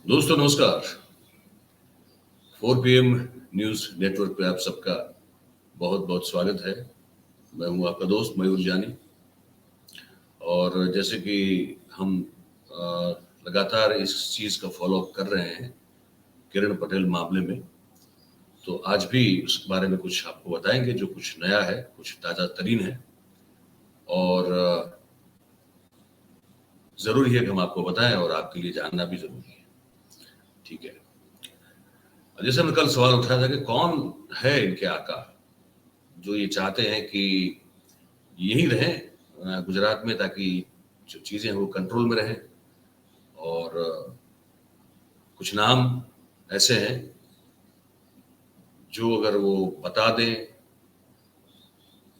दोस्तों नमस्कार। 4 PM news network पे आप सबका बहुत बहुत स्वागत है। मैं हूं आपका दोस्त मयूर जानी। और जैसे कि हम लगातार इस चीज़ का फॉलोअप कर रहे हैं किरण पटेल मामले में, तो आज भी उस बारे में कुछ आपको बताएंगे जो कुछ नया है, कुछ ताज़ा तरीन है। और ज़रूरी है कि हम आपको बताएं और आपके लिए जानना भी ज़रूरी है। ठीक है। जैसे हमने कल सवाल उठाया था कि कौन है इनके आका जो ये चाहते हैं कि यही रहें गुजरात में, ताकि जो चीज़ें हैं वो कंट्रोल में रहें। और कुछ नाम ऐसे हैं जो अगर वो बता दें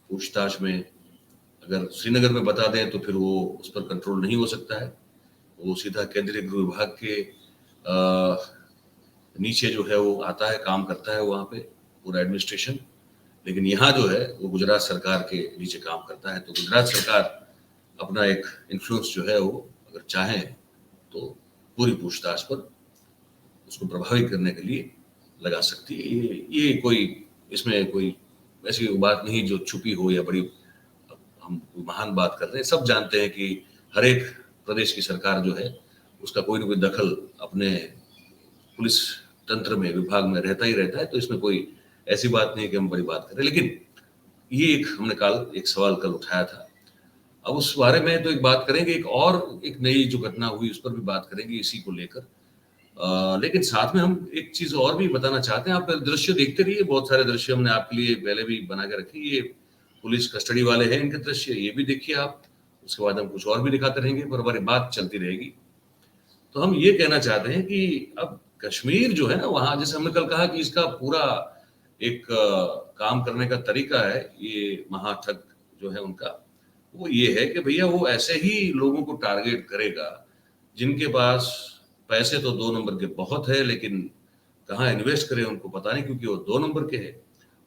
पूछताछ में, अगर श्रीनगर में बता दें तो फिर वो उस पर कंट्रोल नहीं हो सकता है। वो सीधा केंद्रीय गृह विभाग के नीचे जो है वो आता है, काम करता है वहाँ पे पूरा एडमिनिस्ट्रेशन। लेकिन यहाँ जो है वो गुजरात सरकार के नीचे काम करता है। तो गुजरात सरकार अपना एक इन्फ्लुएंस जो है वो अगर चाहें तो पूरी पूछताछ पर उसको प्रभावित करने के लिए लगा सकती है। ये कोई इसमें कोई ऐसी बात नहीं जो छुपी हो या बड़ी हम महान बात कर रहे हैं। सब जानते हैं कि हर एक प्रदेश की सरकार जो है उसका कोई ना कोई दखल अपने पुलिस तंत्र में, विभाग में रहता ही रहता है। तो इसमें कोई ऐसी बात नहीं कि हम बड़ी बात करें। लेकिन ये एक हमने कल एक सवाल कल उठाया था। अब उस बारे में तो एक बात करेंगे, एक नई जो घटना हुई उस पर भी बात करेंगे इसी को लेकर। लेकिन साथ में हम एक चीज और भी बताना चाहते हैं। आप दृश्य देखते रहिए, बहुत सारे दृश्य हमने आपके लिए पहले भी बना के रखे। ये पुलिस कस्टडी वाले हैं, इनके दृश्य ये भी देखिए आप। उसके बाद हम कुछ और भी दिखाते रहेंगे, पर हमारी बात चलती रहेगी। तो हम ये कहना चाहते हैं कि अब कश्मीर जो है ना, वहां जैसे हमने कल कहा कि इसका पूरा एक काम करने का तरीका है, ये महाठग जो है उनका, वो ये है कि भैया वो ऐसे ही लोगों को टारगेट करेगा जिनके पास पैसे तो 2 नंबर के बहुत है, लेकिन कहाँ इन्वेस्ट करें उनको पता नहीं, क्योंकि वो 2 नंबर के हैं।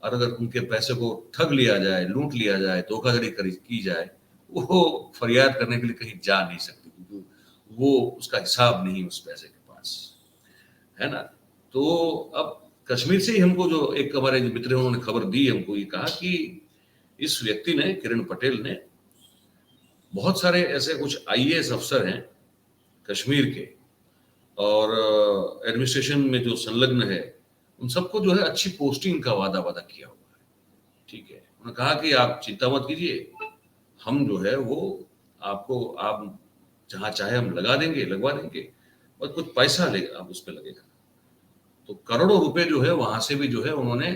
और अगर उनके पैसे को ठग लिया जाए, लूट लिया जाए, धोखाधड़ी की जाए, वो फरियाद करने के लिए कहीं जा नहीं सकती, क्योंकि वो उसका हिसाब नहीं उस पैसे के पास, है ना। तो अब कश्मीर से ही हमको जो एक हमारे जो मित्र हैं उन्होंने खबर दी, हमको ये कहा कि इस व्यक्ति ने, किरण पटेल ने, बहुत सारे ऐसे कुछ आईएएस अफसर हैं कश्मीर के और एडमिनिस्ट्रेशन में जो संलग्न है, उन सबको जो है अच्छी पोस्टिंग का वादा वादा किया हुआ है। ठीक है। उन्होंने कहा कि आप चिंता मत कीजिए, हम जो है वो आपको, आप जहां चाहे हम लगा देंगे, लगवा देंगे, बस कुछ पैसा लेगा आप उस पर लगेगा। तो करोड़ों रुपए जो है वहां से भी जो है उन्होंने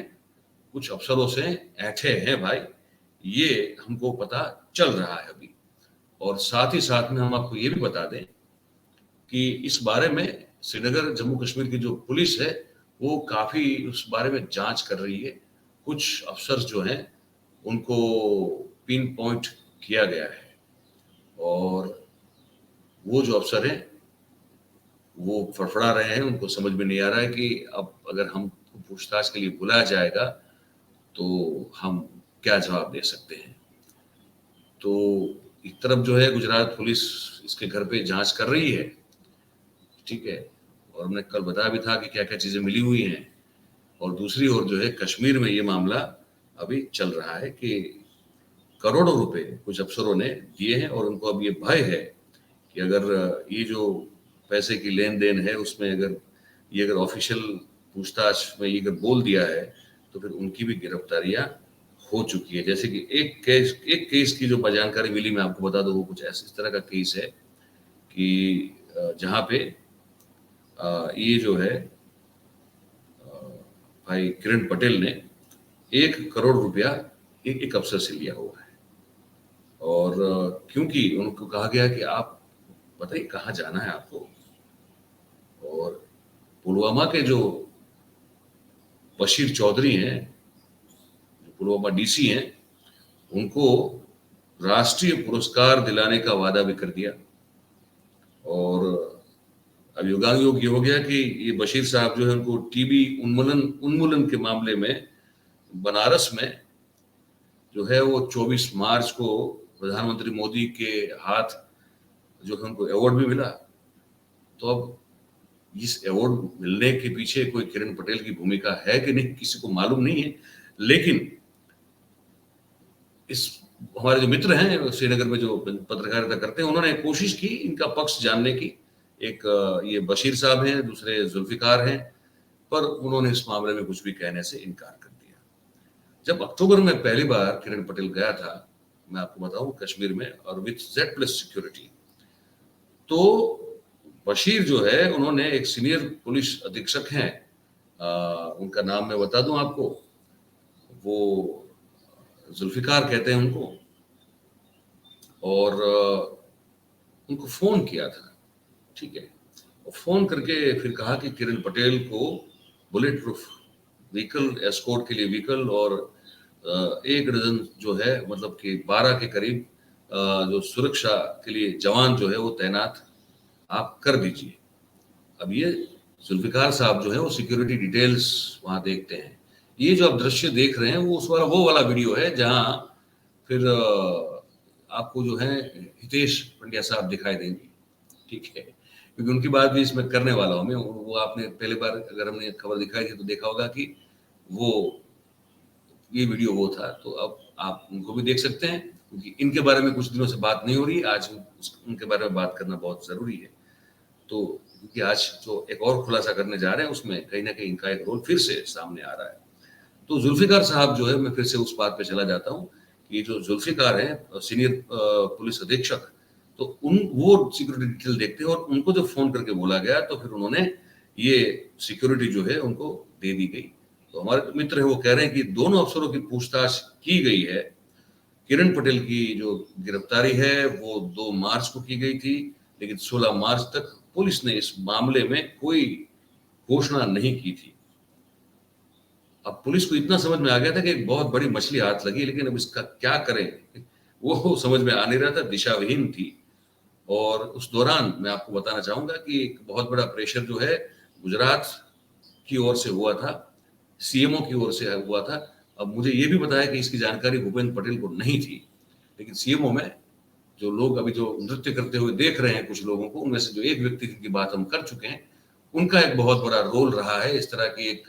कुछ अफसरों से ऐंठे हैं भाई, ये हमको पता चल रहा है अभी। और साथ ही साथ में हम आपको ये भी बता दें कि इस बारे में श्रीनगर जम्मू कश्मीर की जो पुलिस है वो काफी उस बारे में जांच कर रही है। कुछ अफसर जो हैं उनको पिन पॉइंट किया गया है, और वो जो अफसर हैं वो फड़फड़ा रहे हैं। उनको समझ में नहीं आ रहा है कि अब अगर हम पूछताछ के लिए बुलाया जाएगा तो हम क्या जवाब दे सकते हैं। तो एक तरफ जो है गुजरात पुलिस इसके घर पे जांच कर रही है, ठीक है, और हमने कल बताया भी था कि क्या क्या चीजें मिली हुई हैं। और दूसरी ओर जो है कश्मीर में ये मामला अभी चल रहा है कि करोड़ों रुपए कुछ अफसरों ने दिए हैं, और उनको अब ये भय है कि अगर ये जो पैसे की लेन देन है उसमें अगर ये अगर ऑफिशियल पूछताछ में ये अगर बोल दिया है तो फिर उनकी भी गिरफ्तारियां हो चुकी है। जैसे कि एक केस की जो जानकारी मिली, मैं आपको बता दूं, वो कुछ ऐसे इस तरह का केस है कि जहां पे ये जो है भाई किरण पटेल ने 1 करोड़ रुपया एक अफसर से लिया हुआ है। और क्योंकि उनको कहा गया कि आप बताइए कहाँ जाना है आपको, और पुलवामा के जो बशीर चौधरी हैं, जो पुलवामा डीसी हैं, उनको राष्ट्रीय पुरस्कार दिलाने का वादा भी कर दिया। और अब योगायोग ये हो गया कि ये बशीर साहब जो है उनको टीबी उन्मूलन के मामले में बनारस में जो है वो 24 मार्च को प्रधानमंत्री मोदी के हाथ जो है उनको अवार्ड भी मिला। तो अब इस अवार्ड मिलने के पीछे कोई किरण पटेल की भूमिका है कि नहीं किसी को मालूम नहीं है, लेकिन इस हमारे जो मित्र हैं श्रीनगर में जो पत्रकारिता करते हैं, उन्होंने कोशिश की इनका पक्ष जानने की। एक ये बशीर साहब हैं, दूसरे जुल्फिकार हैं, पर उन्होंने इस मामले में कुछ भी कहने से इनकार कर दिया। जब अक्टूबर में पहली बार किरण पटेल गया था, मैं आपको बताऊं, कश्मीर में, और विथ Z+ सिक्योरिटी, तो बशीर जो है, उन्होंने एक सीनियर पुलिस अधीक्षक हैं, उनका नाम मैं बता दूं आपको, वो जुल्फिकार कहते हैं उनको, और उनको फोन किया था, ठीक है, और फोन करके फिर कहा कि किरण पटेल को बुलेट प्रूफ व्हीकल, एस्कॉर्ट के लिए व्हीकल और 1 डजन जो है, मतलब कि 12 के करीब जो सुरक्षा के लिए जवान जो है वो तैनात आप कर दीजिए। अब ये जुल्फिकार साहब जो है वो सिक्योरिटी डिटेल्स वहां देखते हैं। ये जो आप दृश्य देख रहे हैं वो वाला वीडियो है जहां फिर आपको जो है हितेश पंड्या साहब दिखाई देंगे, ठीक है, क्योंकि उनकी बात भी इसमें करने वाला हूं मैं। वो आपने पहले बार अगर हमने खबर दिखाई थी तो देखा होगा कि वो ये वीडियो वो था, तो अब आप उनको भी देख सकते हैं, क्योंकि इनके बारे में कुछ दिनों से बात नहीं हो रही, आज उनके बारे में बात करना बहुत जरूरी है। तो क्योंकि आज जो एक और खुलासा करने जा रहे हैं उसमें कहीं ना कहीं इनका एक रोल फिर से सामने आ रहा है। तो जुल्फिकार साहब जो है, मैं फिर से उस बात पे चला जाता हूँ कि जो जुल्फिकार है सीनियर पुलिस अधीक्षक, तो वो सिक्योरिटी डिटेल देखते हैं और उनको जब फोन करके बोला गया तो फिर उन्होंने ये सिक्योरिटी जो है उनको दे दी गई। तो हमारे मित्र है वो कह रहे हैं कि दोनों अफसरों की पूछताछ की गई है। किरण पटेल की जो गिरफ्तारी है वो 2 मार्च को की गई थी, लेकिन 16 मार्च तक पुलिस ने इस मामले में कोई घोषणा नहीं की थी। अब पुलिस को इतना समझ में आ गया था कि एक बहुत बड़ी मछली हाथ लगी, लेकिन अब इसका क्या करें वो समझ में आ नहीं रहा था, दिशाविहीन थी। और उस दौरान मैं आपको बताना चाहूंगा कि एक बहुत बड़ा प्रेशर जो है गुजरात की ओर से हुआ था, सीएमओ की ओर से हुआ था। अब मुझे ये भी बताया कि इसकी जानकारी भूपेंद्र पटेल को नहीं थी, लेकिन सीएमओ में जो लोग अभी जो नृत्य करते हुए देख रहे हैं कुछ लोगों को, उनमें से जो एक व्यक्ति की बात हम कर चुके हैं, उनका एक बहुत बड़ा रोल रहा है इस तरह की एक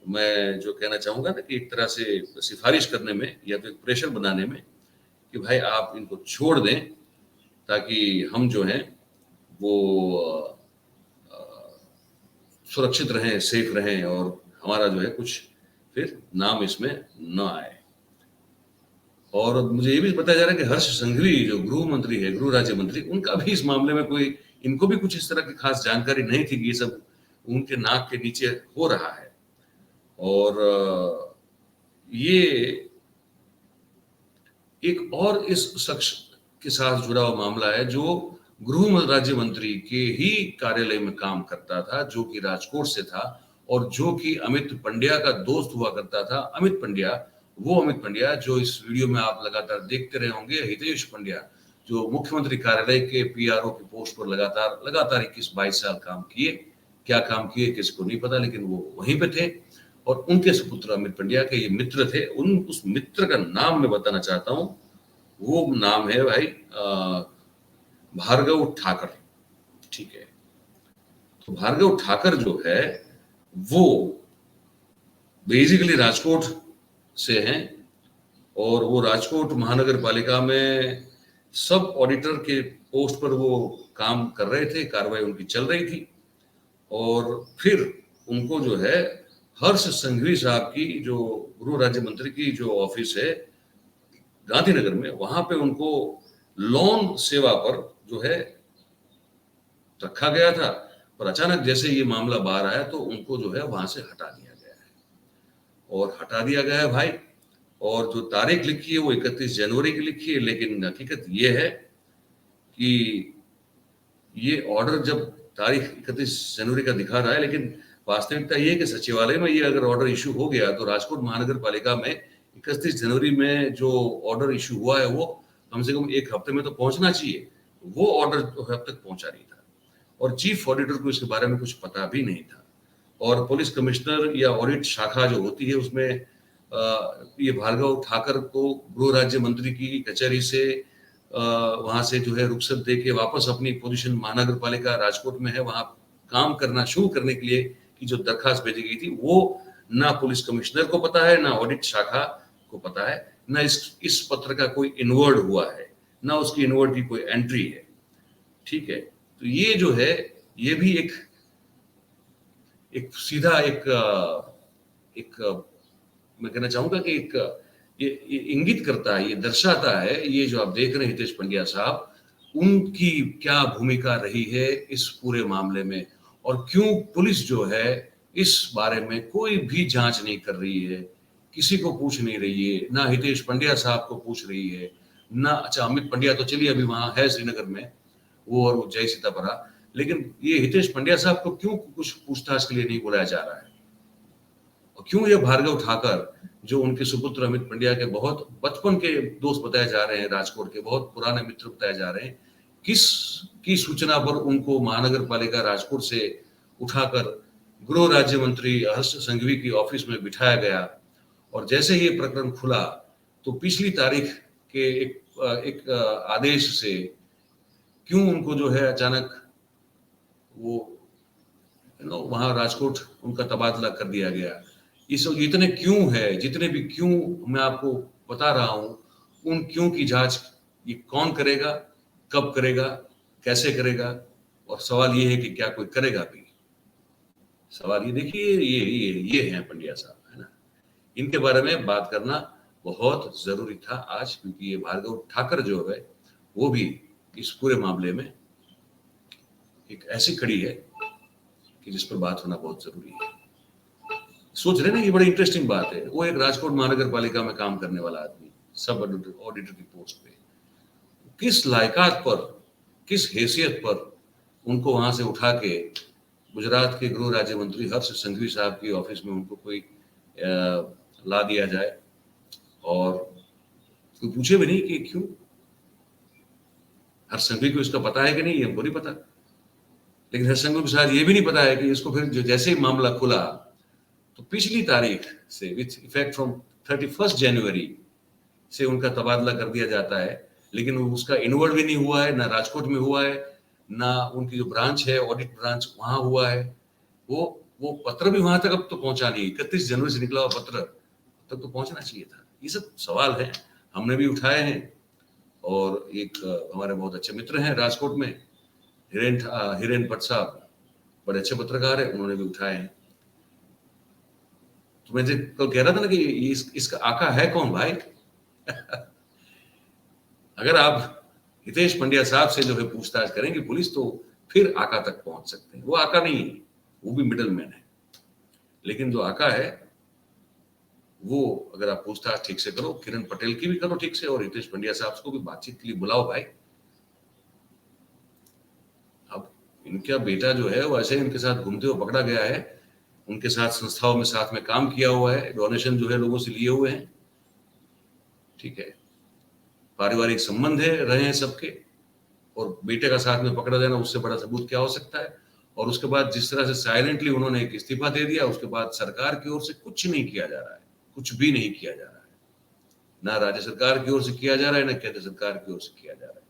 मैं जो कहना चाहूंगा ना कि एक तरह से सिफारिश करने में या तो एक प्रेशर बनाने में कि भाई आप इनको छोड़ दें ताकि हम जो हैं वो सुरक्षित रहें, सेफ रहें और हमारा जो है कुछ फिर नाम इसमें न आए। और मुझे ये भी बताया जा रहा है कि हर्ष संघवी जो गृह मंत्री है, गृह राज्य मंत्री, उनका भी इस मामले में कोई, इनको भी कुछ इस तरह की खास जानकारी नहीं थी कि ये सब उनके नाक के नीचे हो रहा है। और ये एक और इस शख्स के साथ जुड़ा हुआ मामला है जो गृह राज्य मंत्री के ही कार्यालय में काम करता था, जो कि राजकोट से था और जो कि अमित पंड्या का दोस्त हुआ करता था। अमित पंड्या, वो अमित पंड्या जो इस वीडियो में आप लगातार देखते रहे होंगे, हितेश पंड्या, जो मुख्यमंत्री कार्यालय के पीआरओ की पोस्ट पर लगातार 21-22 साल काम किए। क्या काम किए किसी को नहीं पता, लेकिन वो वहीं पे थे। और उनके सुपुत्र अमित पंड्या के ये मित्र थे। उस मित्र का नाम मैं बताना चाहता हूँ, वो नाम है भाई भार्गव ठाकर, ठीक है। तो भार्गव ठाकर जो है वो बेसिकली राजकोट से हैं और वो राजकोट महानगर पालिका में सब ऑडिटर के पोस्ट पर वो काम कर रहे थे, कार्रवाई उनकी चल रही थी। और फिर उनको जो है हर्ष संघवी साहब की जो गृह राज्य मंत्री की जो ऑफिस है गांधीनगर में, वहां पे उनको लोन सेवा पर जो है रखा गया था। पर अचानक जैसे ये मामला बाहर आया तो उनको जो है वहां से हटा दिया गया है। और हटा दिया गया है भाई, और जो तारीख लिखी है वो 31 जनवरी की लिखी है, लेकिन हकीकत ये है कि ये ऑर्डर जब तारीख 31 जनवरी का दिखा रहा है, लेकिन वास्तविकता ये है कि सचिवालय में ये अगर ऑर्डर इशू हो गया तो राजकोट महानगर पालिका में 31 जनवरी में जो ऑर्डर इशू हुआ है वो कम से कम 1 हफ्ते में तो पहुंचना चाहिए। वो ऑर्डर तो अब तक पहुंचा नहीं था और चीफ ऑडिटर को इसके बारे में कुछ पता भी नहीं था। और पुलिस कमिश्नर या ऑडिट शाखा जो होती है उसमें ये भार्गव ठाकर को गृह राज्य मंत्री की कचहरी से वहां से जो है रुखसत दे के वापस अपनी पोजीशन महानगर पालिका राजकोट में है वहां काम करना शुरू करने के लिए की जो दरखास्त भेजी गई थी वो ना पुलिस कमिश्नर को पता है, ना ऑडिट शाखा को पता है, ना इस पत्र का कोई इनवर्ड हुआ है, ना उसकी इनवर्ड की कोई एंट्री है। ठीक है, तो ये जो है ये भी एक सीधा एक मैं कहना चाहूंगा कि ये इंगित करता है, ये दर्शाता है, ये जो आप देख रहे हैं हितेश पंड्या साहब, उनकी क्या भूमिका रही है इस पूरे मामले में, और क्यों पुलिस जो है इस बारे में कोई भी जांच नहीं कर रही है, किसी को पूछ नहीं रही है, ना हितेश पंड्या साहब को पूछ रही है, ना अच्छा अमित पंड्या तो चलिए अभी वहां है श्रीनगर में, वो और जय सीतापरा, लेकिन ये हितेश पंड्या साहब को क्यों कुछ पूछताछ के लिए नहीं बुलाया जा रहा है, और क्यों ये भार्गव ठाकर जो उनके सुपुत्र अमित पंड्या के बहुत बचपन के दोस्त बताए जा रहे हैं, राजकोट के बहुत पुराने मित्र बताए जा रहे हैं, किस की सूचना पर उनको महानगर पालिका राजकोट से उठाकर गृह राज्य मंत्री हर्ष संघवी की ऑफिस में बिठाया गया, और जैसे ही ये प्रकरण खुला तो पिछली तारीख के एक आदेश से क्यों उनको जो है अचानक वो वहां राजकोट उनका तबादला कर दिया गया। इस इतने क्यों है, जितने भी क्यों मैं आपको बता रहा हूं, उन क्यों की जांच ये कौन करेगा, कब करेगा, कैसे करेगा, और सवाल ये है कि क्या कोई करेगा भी। सवाल ये देखिए, ये हैं पंड्या साहब, है ना, इनके बारे में बात करना बहुत जरूरी था आज, क्योंकि ये भार्गव ठाकर जो है वो भी इस पूरे मामले में एक ऐसी कड़ी है कि जिस पर बात होना बहुत जरूरी है। सोच रहे ना, ये बड़ी इंटरेस्टिंग बात है, वो एक राजकोट महानगर पालिका में काम करने वाला आदमी, सब ऑडिटर की पोस्ट पे, किस लायकात पर, किस हैसियत पर उनको वहां से उठा के गुजरात के गृह राज्य मंत्री हर्ष संघवी साहब की ऑफिस में उनको कोई ला दिया जाए, और कोई पूछे भी नहीं कि क्यों। हर्ष संघवी को इसका पता है कि नहीं, हमको नहीं पता, लेकिन हर्ष संघवी को शायद ये भी नहीं पता है कि इसको फिर जो जैसे ही मामला खुला तो पिछली तारीख से विथ इफेक्ट फ्रॉम 31 जनवरी से उनका तबादला कर दिया जाता है, लेकिन उसका इनवर्ड भी नहीं हुआ है, ना राजकोट में हुआ है, ना उनकी जो ब्रांच है ऑडिट ब्रांच वहां हुआ है, वो पत्र भी वहां तक अब तो पहुंचा नहीं, 31 जनवरी से निकला हुआ पत्र तक तो पहुंचना चाहिए था। ये सब सवाल है, हमने भी उठाए हैं, और एक हमारे बहुत अच्छे मित्र हैं राजकोट में, हिरेन भट्ट साहब, बड़े अच्छे पत्रकार है, उन्होंने भी उठाए हैं। तो मैं कल कह रहा था ना कि इसका आका है कौन भाई अगर आप हितेश पंड्या साहब से जो है पूछताछ करेंगे पुलिस, तो फिर आका तक पहुंच सकते हैं। वो आका नहीं है, वो भी मिडल मैन है, लेकिन जो आका है वो अगर आप पूछताछ ठीक से करो, किरण पटेल की भी करो ठीक से, और हितेश पंड्या साहब को भी बातचीत के लिए बुलाओ भाई। अब इनका बेटा जो है वो ऐसे इनके साथ घूमते हुए पकड़ा गया है, उनके साथ संस्थाओं में साथ में काम किया हुआ है, डोनेशन जो है लोगों से लिए हुए हैं, ठीक है, पारिवारिक संबंध है रहे हैं सबके, और बेटे का साथ में पकड़ा जाना उससे बड़ा सबूत क्या हो सकता है। और उसके बाद जिस तरह से साइलेंटली उन्होंने एक इस्तीफा दे दिया, उसके बाद सरकार की ओर से कुछ नहीं किया जा रहा है, कुछ भी नहीं किया जा रहा है, ना राज्य सरकार की ओर से किया जा रहा है, ना केंद्र सरकार की ओर से किया जा रहा है।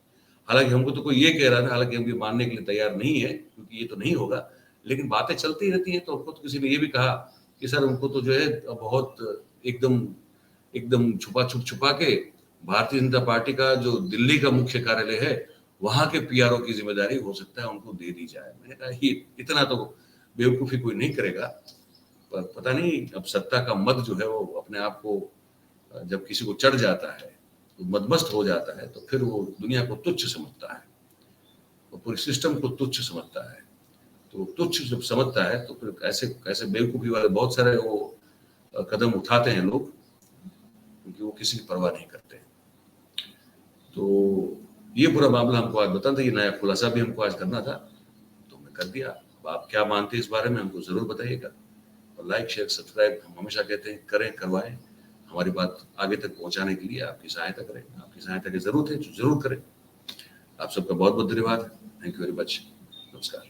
हालांकि हमको तो कोई ये कह रहा था, हालांकि हम ये मानने के लिए तैयार नहीं है क्योंकि ये तो नहीं होगा, लेकिन बातें चलती रहती हैं। तो उनको तो किसी ने ये भी कहा कि सर उनको तो जो है बहुत एकदम छुपा के भारतीय जनता पार्टी का जो दिल्ली का मुख्य कार्यालय है वहां के पीआरओ की जिम्मेदारी हो सकता है उनको दे दी जाए। मैंने कहा ये इतना तो बेवकूफी कोई नहीं करेगा, पर पता नहीं अब सत्ता का मद जो है वो अपने आप को जब किसी को चढ़ जाता है तो मदमस्त हो जाता है, तो फिर वो दुनिया को तुच्छ समझता है, वो पूरे सिस्टम को तुच्छ समझता है। तो तुच्छ जब समझता है तो फिर ऐसे बेवकूफी वाले बहुत सारे वो कदम उठाते हैं लोग, क्योंकि वो किसी की परवाह नहीं करते। तो ये पूरा मामला हमको आज बताना था, ये नया खुलासा भी हमको आज करना था, तो मैं कर दिया। अब आप क्या मानते हैं इस बारे में हमको जरूर बताइएगा, और लाइक शेयर सब्सक्राइब हम हमेशा कहते हैं करें, करवाएं। हमारी बात आगे तक पहुंचाने के लिए आपकी सहायता करें, आपकी सहायता की जरूरत है जो जरूर करें। आप सबका बहुत बहुत धन्यवाद। Thank you very much. नमस्कार।